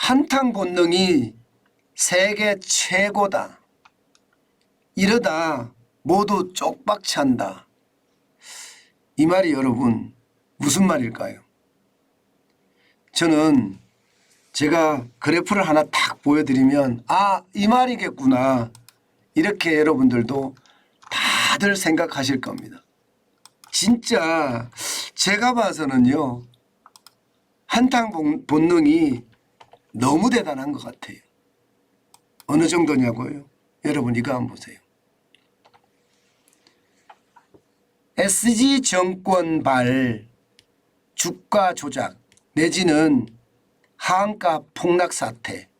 한탕 본능이 세계 최고다. 이러다 모두 쪽박찬다. 이 말이 여러분 무슨 말일까요? 저는 제가 그래프를 하나 딱 보여드리면 이 말이겠구나 이렇게 여러분들도 다들 생각하실 겁니다. 진짜 제가 봐서는요 한탕 본능이 너무 대단한 것 같아요. 어느 정도냐고요? 여러분 이거 한번 보세요. SG정권발 주가 조작 내지는 하한가 폭락 사태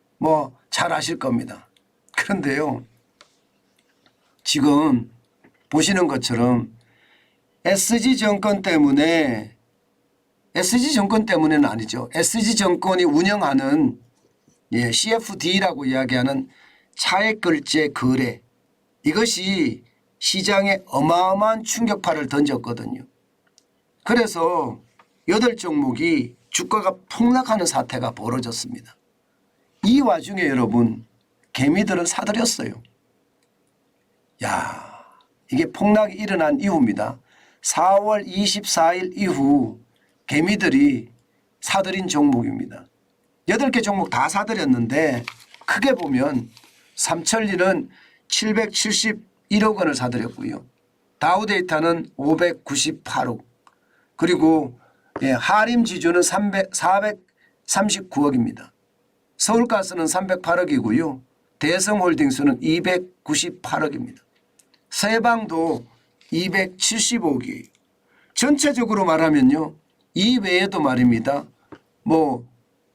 잘 아실 겁니다. 그런데요 지금 보시는 것처럼 SG정권 때문에는 아니죠. SG정권이 운영하는 CFD라고 이야기하는 차액결제 거래 이것이 시장에 어마어마한 충격파를 던졌거든요. 그래서 8종목이 주가가 폭락하는 사태가 벌어졌습니다. 이 와중에 여러분 개미들은 사들였어요. 이게 폭락이 일어난 이후입니다. 4월 24일 이후 개미들이 사들인 종목입니다. 8개 종목 다 사들였는데 크게 보면 삼천리는 771억 원을 사들였고요. 다우데이터는 598억 그리고 하림지주는 439억입니다. 서울가스는 308억이고요. 대성홀딩스는 298억입니다. 세방도 275억이에요. 전체적으로 말하면요. 이 외에도 말입니다.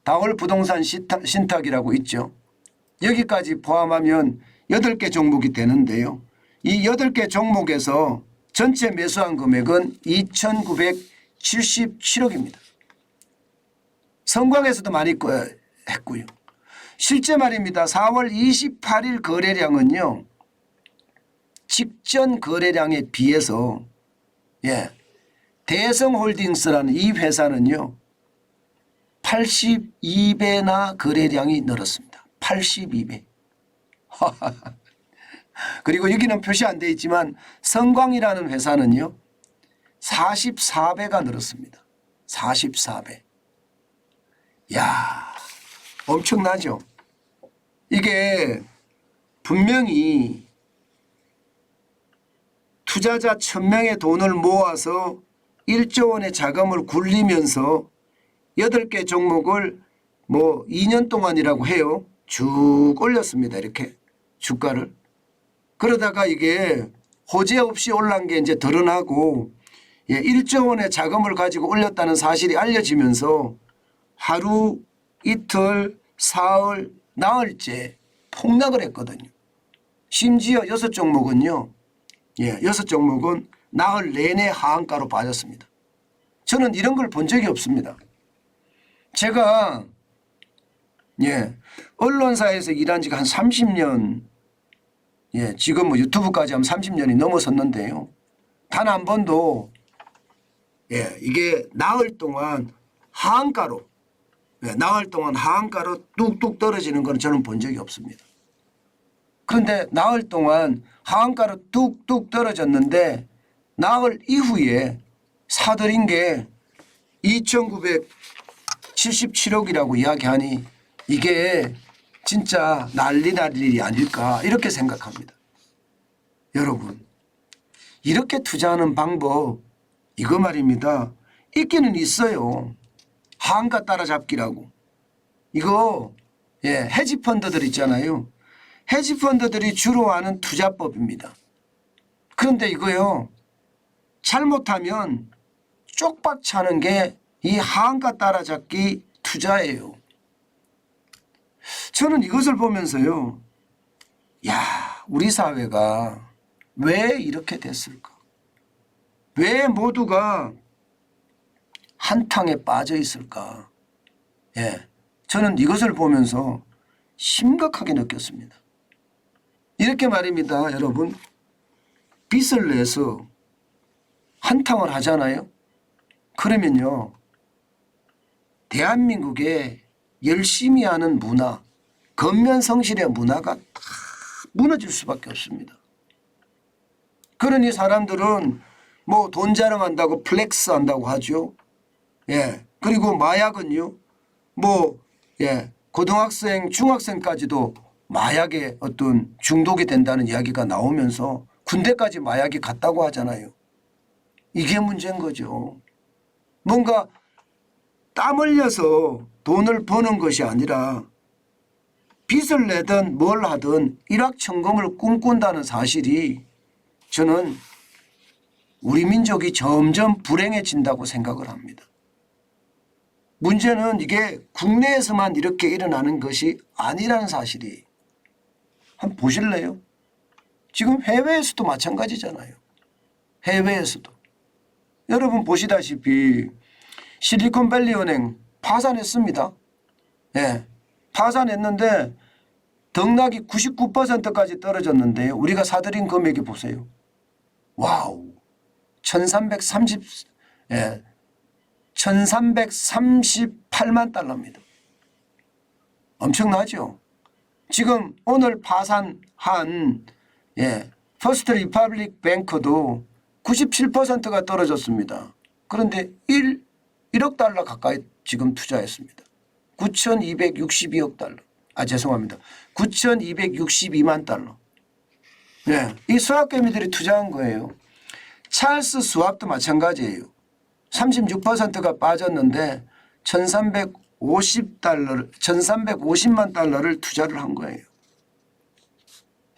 다월 부동산 신탁이라고 있죠. 여기까지 포함하면 8개 종목이 되는데요. 이 8개 종목에서 전체 매수한 금액은 2,977억입니다. 성광에서도 많이 했고요. 실제 말입니다. 4월 28일 거래량은요. 직전 거래량에 비해서 대성홀딩스라는 이 회사는요. 82배나 거래량이 늘었습니다. 82배. 그리고 여기는 표시 안 되어 있지만 성광이라는 회사는요. 44배가 늘었습니다. 44배. 엄청나죠. 이게 분명히 투자자 1000명의 돈을 모아서 1조 원의 자금을 굴리면서 8개 종목을 2년 동안이라고 해요. 쭉 올렸습니다. 이렇게 주가를. 그러다가 이게 호재 없이 올라간 게 이제 드러나고 1조 원의 자금을 가지고 올렸다는 사실이 알려지면서 하루, 이틀, 사흘, 나흘째 폭락을 했거든요. 심지어 6종목은요. 6종목은 나흘 내내 하한가로 빠졌습니다. 저는 이런 걸 본 적이 없습니다. 제가 언론사에서 일한 지가 한 30년 지금 유튜브까지 하면 30년이 넘어섰는데요. 단 한 번도 이게 나흘 동안 하한가로 뚝뚝 떨어지는 건 저는 본 적이 없습니다. 그런데 나흘 동안 하한가로 뚝뚝 떨어졌는데 나흘 이후에 사들인 게 2,977억이라고 이야기하니 이게 진짜 난리 날 일이 아닐까 이렇게 생각합니다. 여러분 이렇게 투자하는 방법 이거 말입니다. 있기는 있어요. 하한가 따라잡기라고. 이거 헤지펀드들 있잖아요. 헤지펀드들이 주로 하는 투자법입니다. 그런데 이거요. 잘못하면 쪽박 차는 게 이 하한가 따라잡기 투자예요. 저는 이것을 보면서요. 우리 사회가 왜 이렇게 됐을까? 왜 모두가 한탕에 빠져 있을까? 저는 이것을 보면서 심각하게 느꼈습니다. 이렇게 말입니다. 여러분 빚을 내서 한탕을 하잖아요. 그러면요. 대한민국에 열심히 하는 문화, 근면성실의 문화가 다 무너질 수밖에 없습니다. 그러니 사람들은 뭐 돈 자랑한다고 플렉스 한다고 하죠. 예. 그리고 마약은요. 뭐 예. 고등학생, 중학생까지도 마약에 어떤 중독이 된다는 이야기가 나오면서 군대까지 마약이 갔다고 하잖아요. 이게 문제인 거죠. 뭔가 땀 흘려서 돈을 버는 것이 아니라 빚을 내든 뭘 하든 일확천금을 꿈꾼다는 사실이 저는 우리 민족이 점점 불행해진다고 생각을 합니다. 문제는 이게 국내에서만 이렇게 일어나는 것이 아니라는 사실이 한번 보실래요? 지금 해외에서도 마찬가지잖아요. 해외에서도. 여러분 보시다시피 실리콘밸리 은행 파산했습니다. 예, 파산했는데 등락이 99%까지 떨어졌는데요. 우리가 사들인 금액이 보세요. 와우. 1338만 달러입니다. 엄청나죠? 지금 오늘 파산한 퍼스트 리퍼블릭 뱅크도 97%가 떨어졌습니다. 그런데 1억 달러 가까이 지금 투자했습니다. 9,262억 달러. 죄송합니다. 9,262만 달러. 네, 이 수학개미들이 투자한 거예요. 찰스 스왑도 마찬가지예요. 36%가 빠졌는데 1,350만 달러를 투자를 한 거예요.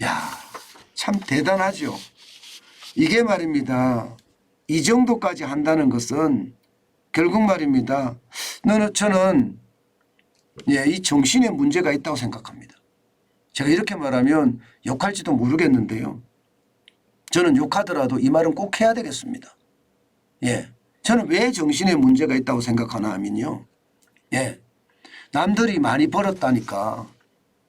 야, 참 대단하죠. 이게 말입니다. 이 정도까지 한다는 것은 결국 말입니다. 저는 이 정신에 문제가 있다고 생각합니다. 제가 이렇게 말하면 욕할지도 모르겠는데요. 저는 욕하더라도 이 말은 꼭 해야 되겠습니다. 저는 왜 정신에 문제가 있다고 생각하나 하면요. 남들이 많이 벌었다니까.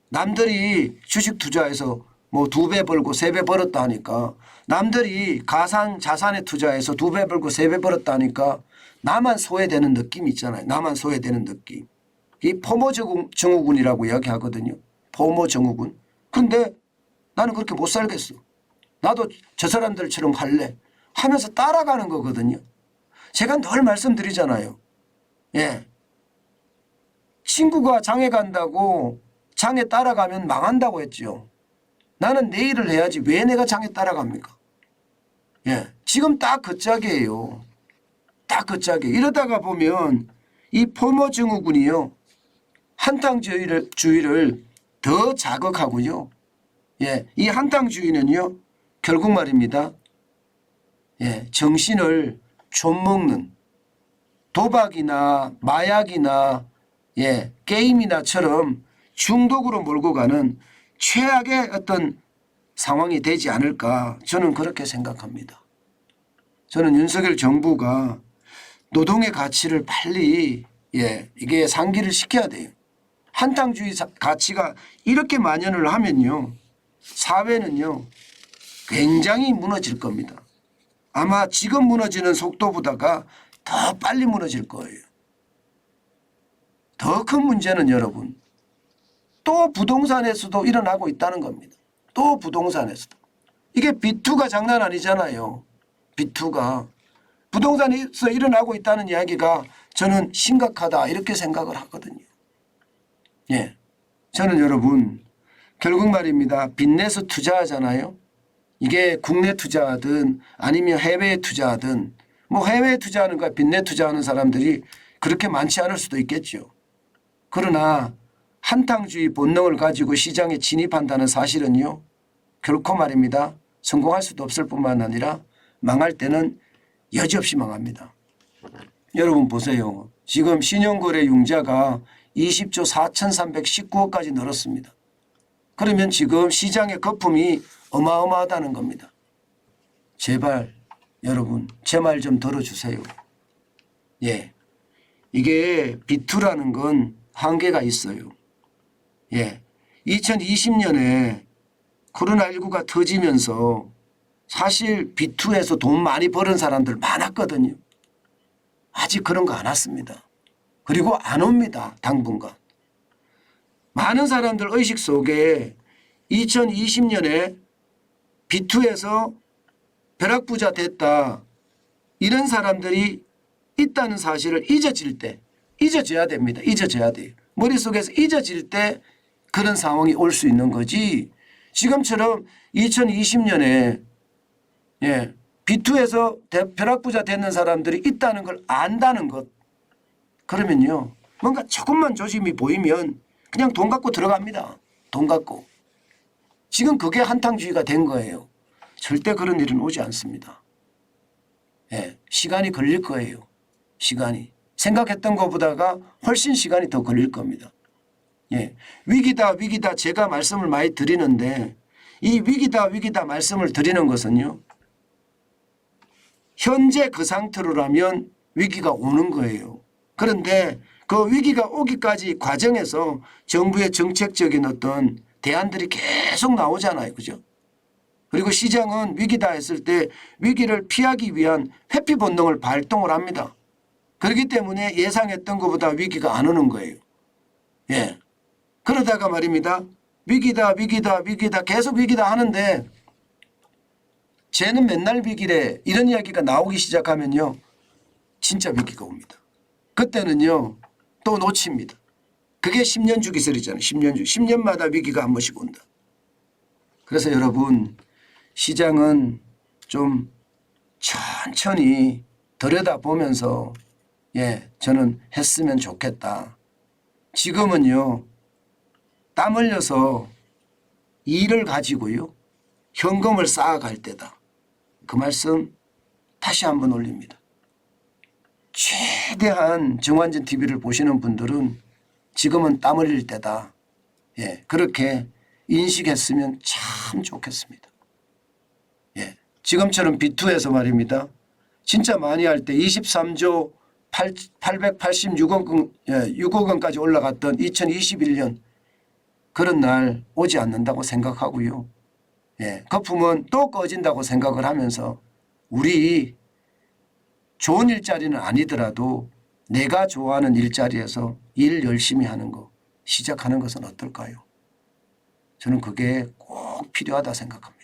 남들이 주식 투자해서 뭐 2배 벌고 3배 벌었다 하니까, 남들이 가상 자산에 투자해서 2배 벌고 3배 벌었다 하니까 나만 소외되는 느낌이 있잖아요. 나만 소외되는 느낌. 이 포모 증후군이라고 이야기하거든요. 포모 증후군. 그런데 나는 그렇게 못 살겠어. 나도 저 사람들처럼 할래 하면서 따라가는 거거든요. 제가 늘 말씀드리잖아요. 친구가 장에 간다고 장에 따라가면 망한다고 했죠. 나는 내 일을 해야지 왜 내가 장에 따라갑니까? 지금 딱 그 짝이에요. 딱 그 짝이에요. 이러다가 보면 이 포모 증후군이요. 한탕주의를 더 자극하고요. 이 한탕주의는요. 결국 말입니다. 정신을 좀먹는 도박이나 마약이나 게임이나처럼 중독으로 몰고 가는 최악의 어떤 상황이 되지 않을까, 저는 그렇게 생각합니다. 저는 윤석열 정부가 노동의 가치를 빨리 이게 상기를 시켜야 돼요. 한탕주의 가치가 이렇게 만연을 하면요. 사회는요. 굉장히 무너질 겁니다. 아마 지금 무너지는 속도보다가 더 빨리 무너질 거예요. 더 큰 문제는 여러분, 또 부동산에서도 일어나고 있다는 겁니다. 또 부동산에서도. 이게 B2가 장난 아니잖아요. B2가. 부동산에서 일어나고 있다는 이야기가 저는 심각하다 이렇게 생각을 하거든요. 저는 여러분 결국 말입니다. 빚내서 투자하잖아요. 이게 국내 투자하든 아니면 해외에 투자하든, 뭐 해외에 투자하는 거야 빚내 투자하는 사람들이 그렇게 많지 않을 수도 있겠죠. 그러나 한탕주의 본능을 가지고 시장에 진입한다는 사실은요. 결코 말입니다. 성공할 수도 없을 뿐만 아니라 망할 때는 여지없이 망합니다. 여러분 보세요. 지금 신용거래 융자가 20조 4,319억까지 늘었습니다. 그러면 지금 시장의 거품이 어마어마하다는 겁니다. 제발 여러분 제 말 좀 들어주세요. 이게 B2라는 건 한계가 있어요. 2020년에 코로나19가 터지면서 사실 B2에서 돈 많이 버는 사람들 많았거든요. 아직 그런 거 안 왔습니다. 그리고 안 옵니다. 당분간. 많은 사람들 의식 속에 2020년에 B2에서 벼락부자 됐다 이런 사람들이 있다는 사실을 잊어져야 됩니다. 잊어져야 돼요. 머릿속에서 잊어질 때 그런 상황이 올 수 있는 거지. 지금처럼 2020년에 B2에서 벼락부자 되는 사람들이 있다는 걸 안다는 것. 그러면요. 뭔가 조금만 조짐이 보이면 그냥 돈 갖고 들어갑니다. 돈 갖고. 지금 그게 한탕주의가 된 거예요. 절대 그런 일은 오지 않습니다. 시간이 걸릴 거예요. 시간이. 생각했던 것보다가 훨씬 시간이 더 걸릴 겁니다. 위기다 위기다 제가 말씀을 많이 드리는데 이 위기다 위기다 말씀을 드리는 것은요. 현재 그 상태로라면 위기가 오는 거예요. 그런데 그 위기가 오기까지 과정에서 정부의 정책적인 어떤 대안들이 계속 나오잖아요. 그죠? 그리고 시장은 위기다 했을 때 위기를 피하기 위한 회피 본능을 발동을 합니다. 그렇기 때문에 예상했던 것보다 위기가 안 오는 거예요. 그러다가 말입니다. 위기다 위기다 위기다 계속 위기다 하는데 쟤는 맨날 위기래 이런 이야기가 나오기 시작하면요. 진짜 위기가 옵니다. 그때는요. 또 놓칩니다. 그게 10년 주기설이잖아요. 10년 주기. 10년마다 위기가 한 번씩 온다. 그래서 여러분 시장은 좀 천천히 들여다보면서 저는 했으면 좋겠다. 지금은요. 땀 흘려서 일을 가지고요. 현금을 쌓아갈 때다. 그 말씀 다시 한번 올립니다. 최대한 정환진 TV를 보시는 분들은 지금은 땀 흘릴 때다. 그렇게 인식했으면 참 좋겠습니다. 지금처럼 B2에서 말입니다. 진짜 많이 할 때 23조 886억 원까지 올라갔던 2021년 그런 날 오지 않는다고 생각하고요. 거품은 또 꺼진다고 생각을 하면서 우리 좋은 일자리는 아니더라도 내가 좋아하는 일자리에서 일 열심히 하는 거 시작하는 것은 어떨까요? 저는 그게 꼭 필요하다 생각합니다.